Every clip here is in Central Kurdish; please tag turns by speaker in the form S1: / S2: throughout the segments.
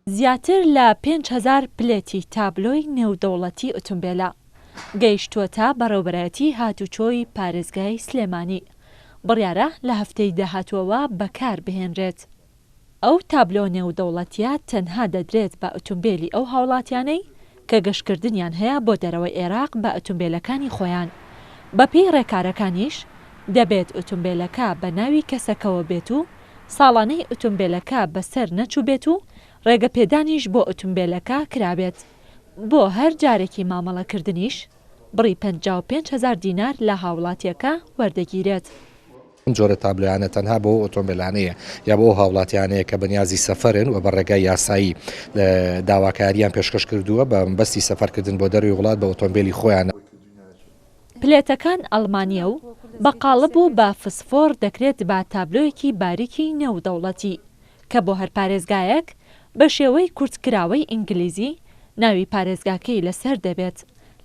S1: زیاتر لە 5,000 پلێتی تابلۆی نێودەوڵەتی ئۆتۆمبێلە گەیشتووەتە بەڕێوەبەرایەتی هاتوچۆی پارێزگای سلێمانی بڕیارە لە هەفتەی داهاتووەوە بەکار بهێنرێت. ئەو تابلۆ نێودەوڵەتیە تەنها دەدرێت بە ئۆتۆمبێلی ئەو هاوڵاتیانەی کە گەشتکردنیان هەیە بۆ دەرەوەی عێراق بە ئۆتۆمبێلەکانی خۆیان. بەپێی ڕێکارەکانیش دەبێت ئۆتۆمبێلەکە بە ناوی کەسەکەوە بێت و ساڵانەی ئۆتۆمبێلەکە بەسەر نەچوو بێت و ڕێگەپێدانیش بۆ ئۆتۆمبێلەکە کرابێت. بۆ هەر جارێکی مامەڵەکردنیش بڕی 55,000 دینار لە هاوڵاتیەکە وەردەگیرێت.
S2: جۆرە تابلۆیانە تەنها بۆ ئۆتۆمبیلانەیە یا بۆ هاوڵاتیانەیە کە بەنیازی سەفەرن و بە ڕێگای یاسایی داواکاریان پێشکەش کردووە بە بەستی سەفەرکردن بۆ دەروی وڵات بە ئۆتۆمبیلی خۆیان.
S1: پلێتەکان ئەڵمانیە و بەقاڵب و بە فسفۆر دەکرێت بە تابلۆیەکی باریکی نێودەوڵەتی کە بۆ هەر پارێزگایەک بە شێوەی کورتکراوەی ئینگلیزی ناوی پارێزگاکەی لەسەر دەبێت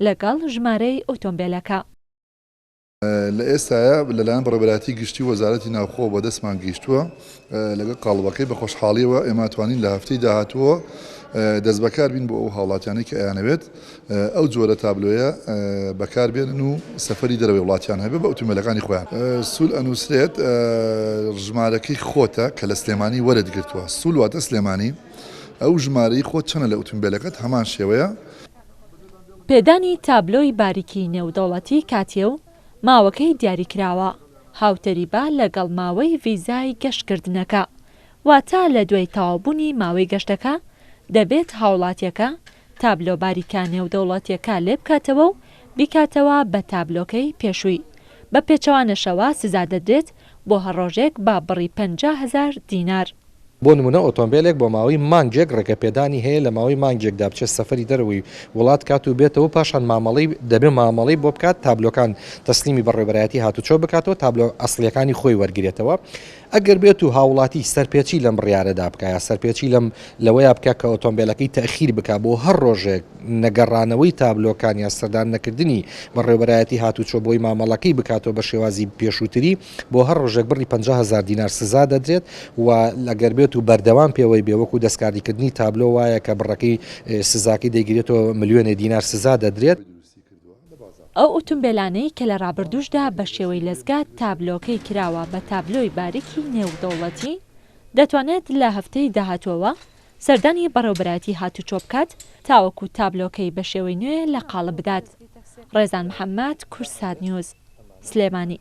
S1: لەگەڵ ژمارەی ئۆتۆمبیلەکە.
S3: لە ئێستاە لەلایەن بەڕێوەبەرایەتی گشتی وەزارەتی ناوخۆ بە دەستمان گەیشتووە لەگەڵ قاڵبەکەی بە خۆشحاڵیەوە ئێمە توانین لە هەفتەی داهاتووە دەست بەکار بین بۆ ئەو هاوڵاتیانەی کە ئەیانەوێت ئەو جۆرە تابلۆیە بەکاربێنن و سەفەری دەرەوەی وڵاتیان هەبێت بە ئۆتۆمبیلەکانی خۆیان. سول ئەنووسرێت ژمارەکەی خۆتە کە لە سلێمانی وەرەگرتووە. سول واتە سلێمانی ئەو ژمارەی خۆت چەنە لە ئۆتۆمبیلەکەت هەمان شێوەیە.
S1: پێدانی تابلۆی باریکی نێودەوڵەتی کاتیە و ماوەکەی دیاریکراوە هاوتەری بە لەگەڵ ماوەی ڤیزای گەشتکردنەکە واتە لە دوای تەواوبوونی ماوەی گەشتەکە دەبێت هاوڵاتیەکە تابلۆ باریکە نێودەوڵەتیەکە لێ بکاتەوە و بیکاتەوە بە تابلۆکەی پێشووی. بە پێچەوانەشەوە سزا دەدرێت بۆ هەر ڕۆژێک با بڕی 50,000 دینار.
S2: بۆ نمونە ئۆتۆمبیلێک بۆ ماوەی مانگێک ڕێگەپێدانی هەیە لە ماوەی مانگێکدا بچێت سەفەری دەرەوەی وڵات کات و بێتەوە پاشان مامەڵی دەبێت مامەڵی بۆ بکات تابلۆکان تەسلیمی بەڕێوەبەرایەتی هاتوچۆ بکاتەوە تابلۆ ئەسڵیەکانی خۆی وەرگێتەوە. ئەگەر بێت و هاوڵاتی سەرپێچی لەم ڕیارەدا بکە سەرپێچی لەوەیە بکە کە ئۆتۆمبیلەکەی تەخیر بکە بۆ هەر ڕۆژێک نەگەڕانەوەی تابلۆکان یا سەردان نەکردنی بەڕێوەبەرایەتی هاتوچۆ بۆی مامەڵەکەی بکاتەوە بە شێوازی پێشووتری بۆ هەر ڕۆژێک بڕی 50,000 دینار سزا دەدرێت و ئەگەر بێت و بەردەوام پێوەی بێوەکو دەستکاریکردنی تابلۆ وایە کە بڕەکەی سزاکەی دەیگرێتەوە ملیۆنی دینار سزا دەدرێت.
S1: ئەو ئۆتۆمبیلانەی کە لە ڕابردووشدا بە شێوەی لەزگات تابلۆکەی کراوە بە تابلۆی باریکی نێودەوڵەتی دەتوانێت لە هەفتەی داهاتووەوە سەردانی بەڕێوەبەرایەتی هاتوچۆ بکات تاوەکو تابلۆکەی بە شێوەی نوێ لە قاڵب بدات. ڕێزان محەممەد، کوردسات نیوز، سلێمانی.